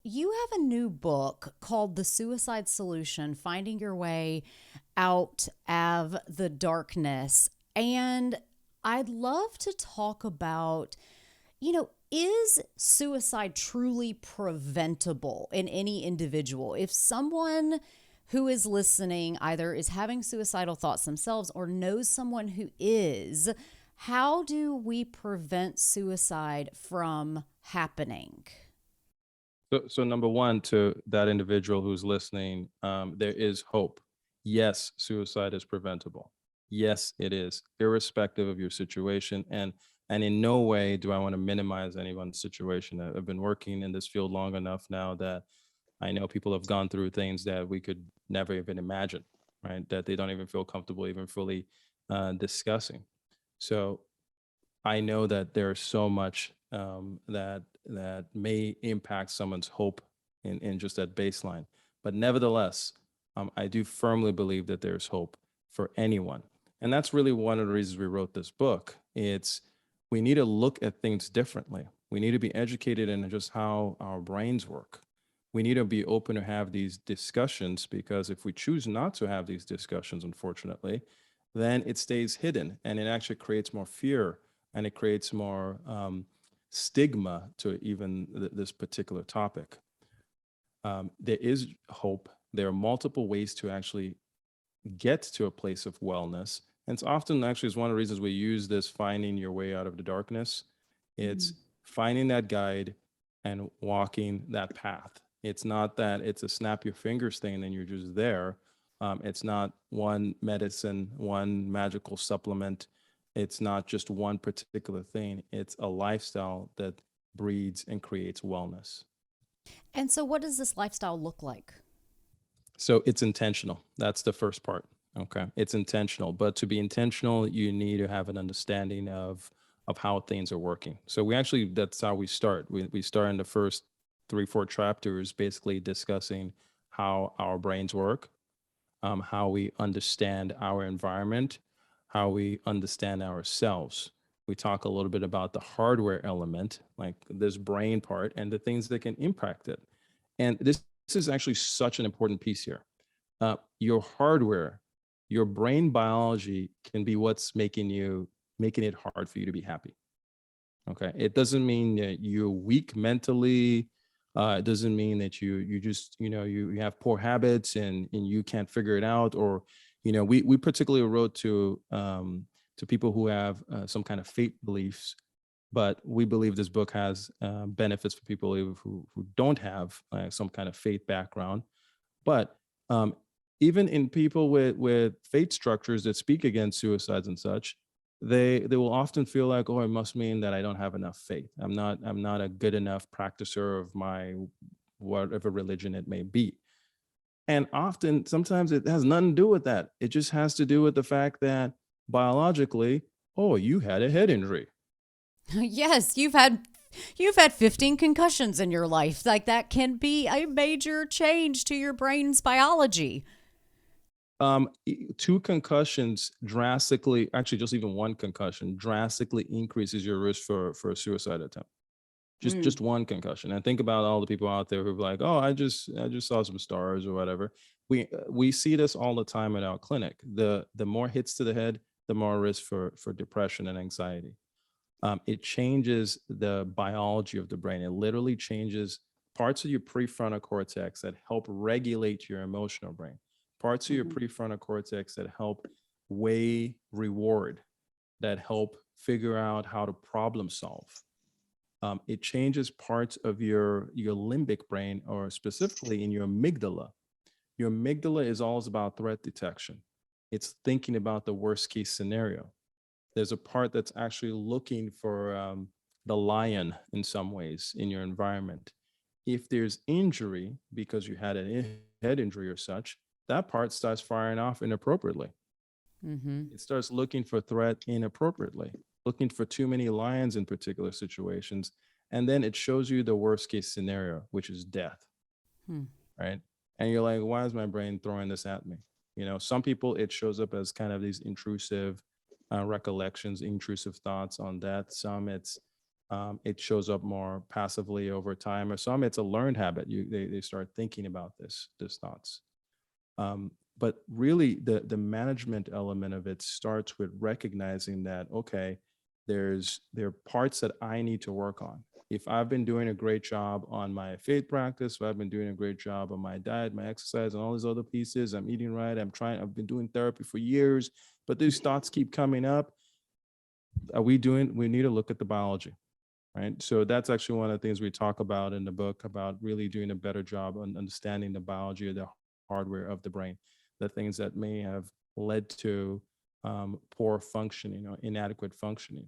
you have a new book called The Suicide Solution: Finding Your Way Out of the Darkness. And I'd love to talk about, is suicide truly preventable in any individual? If someone who is listening either is having suicidal thoughts themselves or knows someone who is, how do we prevent suicide from happening? So number one, to that individual who's listening, there is hope. Yes, suicide is preventable. Yes, it is, irrespective of your situation. And in no way do I want to minimize anyone's situation. I've been working in this field long enough now that I know people have gone through things that we could never even imagine, right? That they don't even feel comfortable even fully discussing. So I know that there's so much that may impact someone's hope in just that baseline. But nevertheless, I do firmly believe that there's hope for anyone, and that's really one of the reasons we wrote this book. It's we need to look at things differently. We need to be educated in just how our brains work. We need to be open to have these discussions because if we choose not to have these discussions, unfortunately, then it stays hidden and it actually creates more fear and it creates more stigma to even this particular topic. There is hope. There are multiple ways to actually get to a place of wellness. And it's often actually is one of the reasons we use this finding your way out of the darkness. It's Mm. finding that guide and walking that path. It's not that it's a snap your fingers thing and you're just there. It's not one medicine, one magical supplement. It's not just one particular thing. It's a lifestyle that breeds and creates wellness. And so, what does this lifestyle look like? So it's intentional. That's the first part. Okay. It's intentional. But to be intentional, you need to have an understanding of how things are working. So we actually that's how we start. We start in the first three, four chapters basically discussing how our brains work, how we understand our environment, how we understand ourselves. We talk a little bit about the hardware element, like this brain part, and the things that can impact it. And this is actually such an important piece here. Your hardware, your brain biology can be what's making it hard for you to be happy. Okay, it doesn't mean that you're weak mentally. It doesn't mean that you just you have poor habits and you can't figure it out. Or we particularly wrote to people who have some kind of faith beliefs, but we believe this book has benefits for people who don't have some kind of faith background. But um, even in people with faith structures that speak against suicides and such, they will often feel like, oh, it must mean that I don't have enough faith. I'm not a good enough practicer of my whatever religion it may be. And often, sometimes it has nothing to do with that. It just has to do with the fact that biologically, oh, you had a head injury. Yes, you've had 15 concussions in your life. Like that can be a major change to your brain's biology. Two concussions drastically, actually, just even one concussion drastically increases your risk for a suicide attempt. Mm. Just one concussion. And think about all the people out there who are like, oh, I just saw some stars or whatever. We see this all the time at our clinic. The more hits to the head, the more risk for depression and anxiety. It changes the biology of the brain. It literally changes parts of your prefrontal cortex that help regulate your emotional brain, parts of your Hmm. prefrontal cortex that help weigh reward, that help figure out how to problem solve. It changes parts of your limbic brain, or specifically in your amygdala. Your amygdala is all about threat detection. It's thinking about the worst case scenario. There's a part that's actually looking for the lion in some ways in your environment. If there's injury because you had a head injury or such, that part starts firing off inappropriately. Mm-hmm. It starts looking for threat inappropriately, looking for too many lions in particular situations. And then it shows you the worst case scenario, which is death, Hmm. right? And you're like, why is my brain throwing this at me? Some people, it shows up as kind of these intrusive recollections, intrusive thoughts on death. Some It shows up more passively over time, or some it's a learned habit. They start thinking about this thoughts. But really, the management element of it starts with recognizing that, okay, there are parts that I need to work on. If I've been doing a great job on my faith practice, if I've been doing a great job on my diet, my exercise, and all these other pieces, I'm eating right, I've been doing therapy for years, but these thoughts keep coming up. We need to look at the biology, right? So that's actually one of the things we talk about in the book, about really doing a better job on understanding the biology of the hardware of the brain, the things that may have led to poor functioning or inadequate functioning.